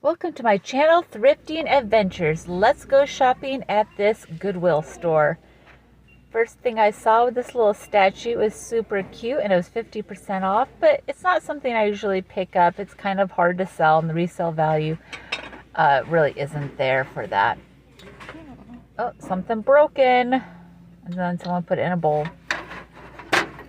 Welcome to my channel, Thrifting Adventures. Let's go shopping at this Goodwill store. First thing I saw with this little statue was super cute and it was 50% off, but it's not something I usually pick up. It's kind of hard to sell and the resale value really isn't there for that. Oh, something broken. And then someone put it in a bowl.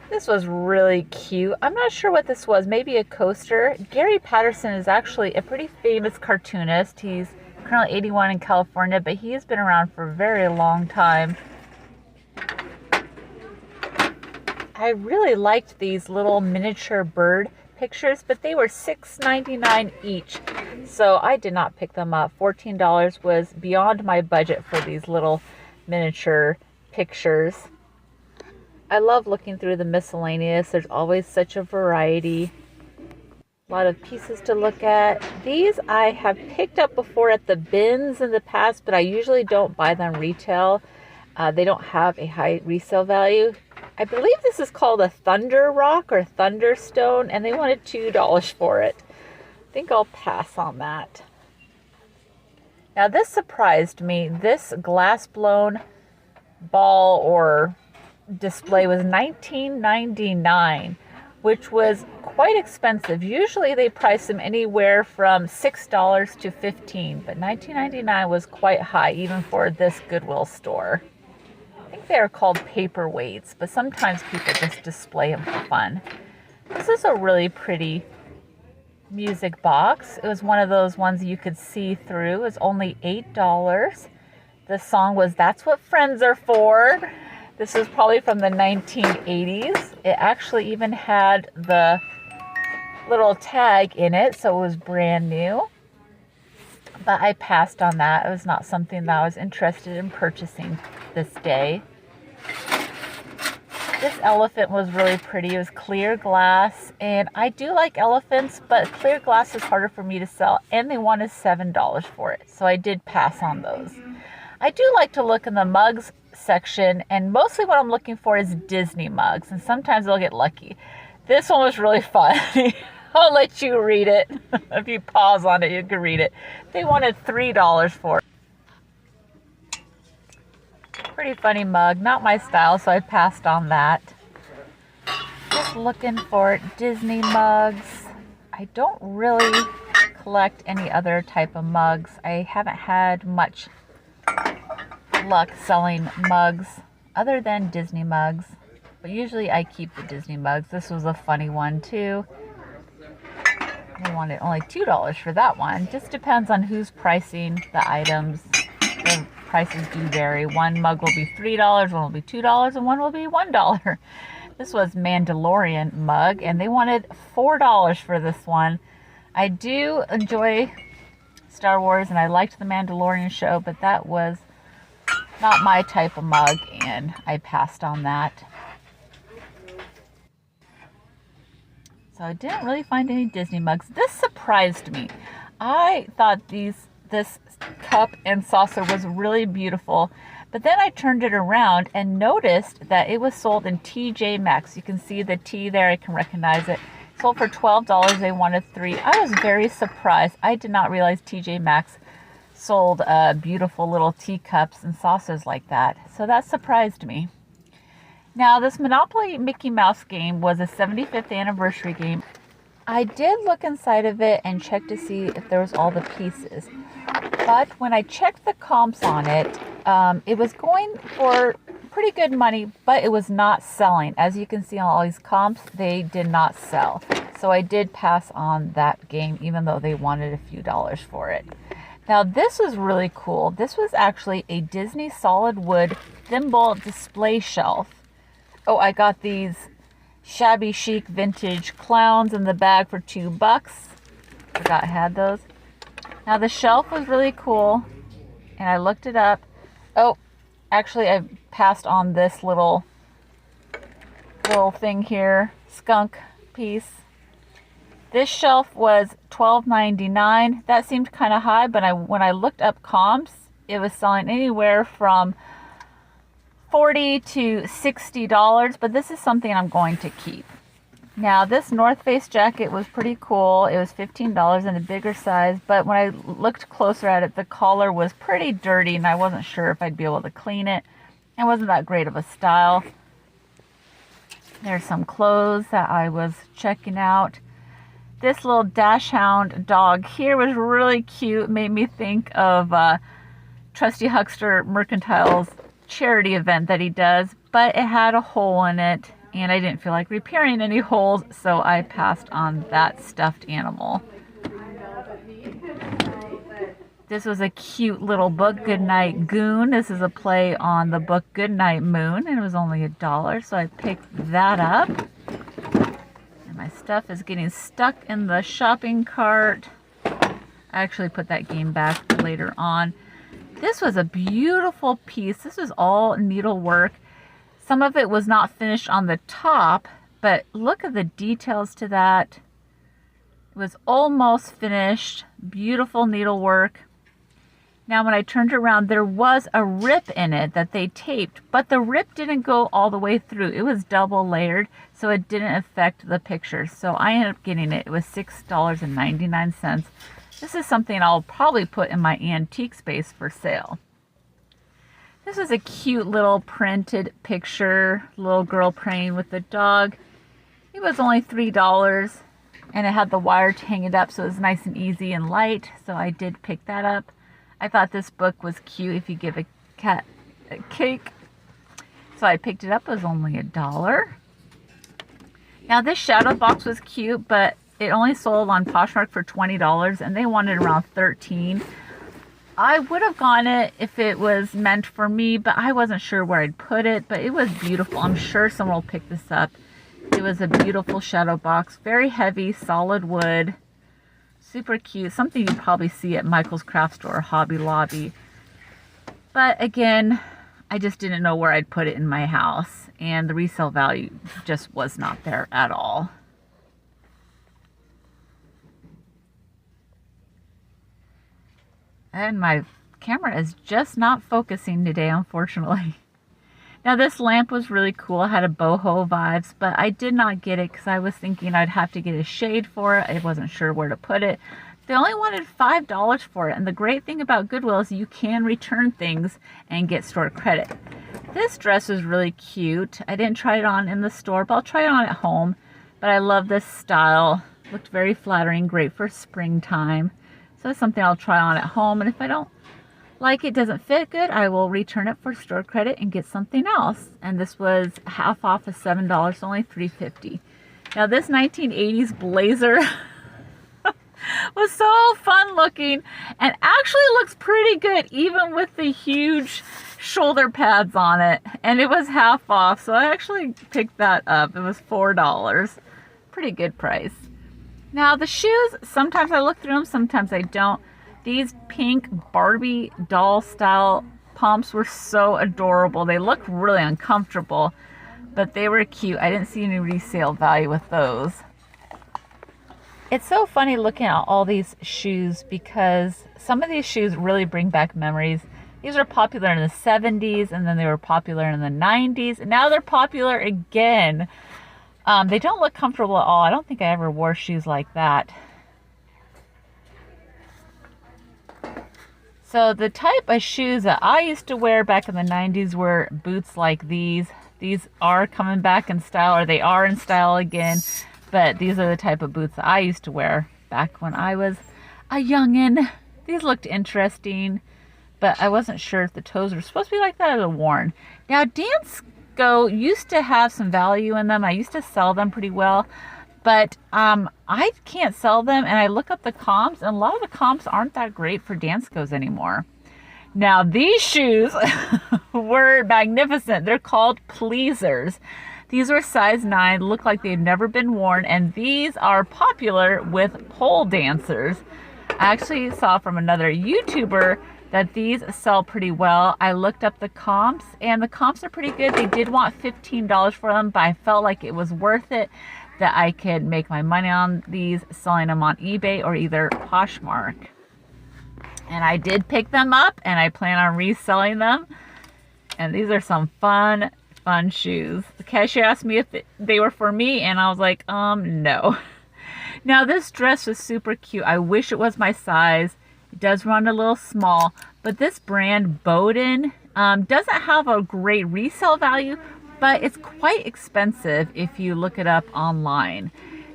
This was really cute. I'm not sure what this was. Maybe a coaster. Gary Patterson is actually a pretty famous cartoonist. He's currently 81 in California, but he has been around for a very long time. I really liked these little miniature bird pictures, but they were $6.99 each. So I did not pick them up. $14 was beyond my budget for these little miniature pictures. I love looking through the miscellaneous. There's always such a variety. A lot of pieces to look at. These I have picked up before at the bins in the past, but I usually don't buy them retail. They don't have a high resale value. I believe this is called a Thunder Rock or Thunderstone, and they wanted $2 for it. I think I'll pass on that. Now this surprised me. This glass blown ball or display was $19.99, which was quite expensive. Usually they price them anywhere from $6 to $15, but $19.99 was quite high even for this Goodwill store. I think they are called paperweights, but sometimes people just display them for fun. This is a really pretty music box. It was one of those ones you could see through. It was only $8. The song was "That's What Friends Are For." This is probably from the 1980s. It actually even had the little tag in it, so it was brand new. But I passed on that. It was not something that I was interested in purchasing this day. This elephant was really pretty. It was clear glass, and I do like elephants, but clear glass is harder for me to sell, and they wanted $7 for it, so I did pass on those. I do like to look in the mugs section, and mostly what I'm looking for is Disney mugs, and sometimes I'll get lucky. This one was really fun. I'll let you read it. If you pause on it, you can read it. They wanted $3 for it. Pretty funny mug, not my style, so I passed on that. Just looking for Disney mugs. I don't really collect any other type of mugs. I haven't had much luck selling mugs other than Disney mugs, but usually I keep the Disney mugs. This was a funny one too. They wanted only $2 for that one. Just depends on who's pricing the items. The prices do vary. One mug will be $3, one will be $2, and one will be $1. This was Mandalorian mug, and they wanted $4 for this one. I do enjoy Star Wars, and I liked the Mandalorian show, but that was not my type of mug, and I passed on that. So I didn't really find any Disney mugs. This surprised me. I thought this cup and saucer was really beautiful, but then I turned it around and noticed that it was sold in TJ Maxx. You can see the T there, I can recognize it. Sold for $12, they wanted $3. I was very surprised. I did not realize TJ Maxx sold beautiful little teacups and saucers like that. So that surprised me. Now this Monopoly Mickey Mouse game was a 75th anniversary game. I did look inside of it and check to see if there was all the pieces. But when I checked the comps on it, it was going for pretty good money, but it was not selling. As you can see on all these comps, they did not sell. So I did pass on that game, even though they wanted a few dollars for it. Now this was really cool. This was actually a Disney solid wood thimble display shelf. Oh, I got these shabby chic vintage clowns in the bag for $2. Forgot I had those. Now the shelf was really cool, and I looked it up. Oh, actually I passed on this little thing here, skunk piece. This shelf was $12.99. That seemed kind of high, but when I looked up comps, it was selling anywhere from $40 to $60, but this is something I'm going to keep. Now this North Face jacket was pretty cool. It was $15 in a bigger size, but when I looked closer at it, the collar was pretty dirty and I wasn't sure if I'd be able to clean it. It wasn't that great of a style. There's some clothes that I was checking out. This little dachshund dog here was really cute. Made me think of Trusty Huckster Mercantile's charity event that he does, but it had a hole in it and I didn't feel like repairing any holes, so I passed on that stuffed animal. This was a cute little book, Goodnight Goon. This is a play on the book Goodnight Moon, and it was only $1, so I picked that up. And my stuff is getting stuck in the shopping cart. I actually put that game back later on. This was a beautiful piece. This was all needlework. Some of it was not finished on the top, but look at the details to that. It was almost finished. Beautiful needlework. Now when I turned around, there was a rip in it that they taped, but the rip didn't go all the way through. It was double layered, so it didn't affect the picture. So I ended up getting it. It was $6.99. This is something I'll probably put in my antique space for sale. This is a cute little printed picture, little girl praying with the dog. It was only $3, and it had the wire to hang it up, so it was nice and easy and light, so I did pick that up. I thought this book was cute if you give a cat a cake. So I picked it up. It was only $1. Now this shadow box was cute, but it only sold on Poshmark for $20 and they wanted around $13. I would have gotten it if it was meant for me, but I wasn't sure where I'd put it, but it was beautiful. I'm sure someone will pick this up. It was a beautiful shadow box, very heavy, solid wood. Super cute. Something you probably see at Michael's Craft Store or Hobby Lobby. But again, I just didn't know where I'd put it in my house. And the resale value just was not there at all. And my camera is just not focusing today, unfortunately. Now this lamp was really cool. It had a boho vibes, but I did not get it because I was thinking I'd have to get a shade for it. I wasn't sure where to put it. They only wanted $5 for it. And the great thing about Goodwill is you can return things and get store credit. This dress was really cute. I didn't try it on in the store, but I'll try it on at home. But I love this style. Looked very flattering, great for springtime. So it's something I'll try on at home. And if I don't like it, doesn't fit good, I will return it for store credit and get something else. And this was half off of $7, so only $3.50. Now this 1980s blazer was so fun looking and actually looks pretty good even with the huge shoulder pads on it. And it was half off, so I actually picked that up. It was $4. Pretty good price. Now the shoes, sometimes I look through them, sometimes I don't. These pink Barbie doll style pumps were so adorable. They looked really uncomfortable, but they were cute. I didn't see any resale value with those. It's so funny looking at all these shoes because some of these shoes really bring back memories. These were popular in the 70s and then they were popular in the 90s and now they're popular again. They don't look comfortable at all. I don't think I ever wore shoes like that. So the type of shoes that I used to wear back in the 90s were boots like these. These are coming back in style, or they are in style again. But these are the type of boots that I used to wear back when I was a youngin'. These looked interesting, but I wasn't sure if the toes were supposed to be like that or worn. Now Dansko used to have some value in them. I used to sell them pretty well. But I can't sell them, and I look up the comps, and a lot of the comps aren't that great for Danskos anymore. Now, these shoes were magnificent. They're called Pleasers. These were size 9, look like they've never been worn, and these are popular with pole dancers. I actually saw from another YouTuber that these sell pretty well. I looked up the comps, and the comps are pretty good. They did want $15 for them, but I felt like it was worth it, that I could make my money on these selling them on eBay or either Poshmark. And I did pick them up and I plan on reselling them. And these are some fun fun shoes. The cashier asked me if they were for me, and I was like, no. Now this dress was super cute. I wish it was my size. It does run a little small, but this brand Bowden doesn't have a great resale value, but it's quite expensive if you look it up online.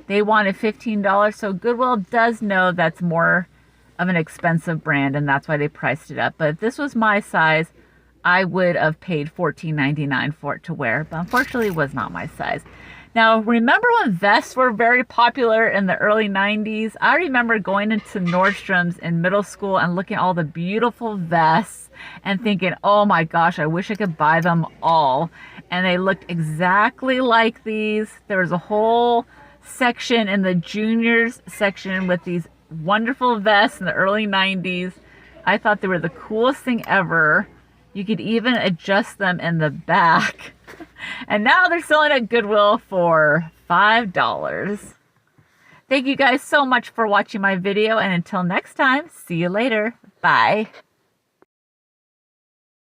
They wanted $15, so Goodwill does know that's more of an expensive brand, and that's why they priced it up. But if this was my size, I would have paid $14.99 for it to wear, but unfortunately it was not my size. Now, remember when vests were very popular in the early 90s? I remember going into Nordstrom's in middle school and looking at all the beautiful vests and thinking, oh my gosh, I wish I could buy them all. And they looked exactly like these. There was a whole section in the juniors section with these wonderful vests in the early 90s. I thought they were the coolest thing ever. You could even adjust them in the back. And now they're selling at Goodwill for $5. Thank you guys so much for watching my video, and until next time, see you later. Bye.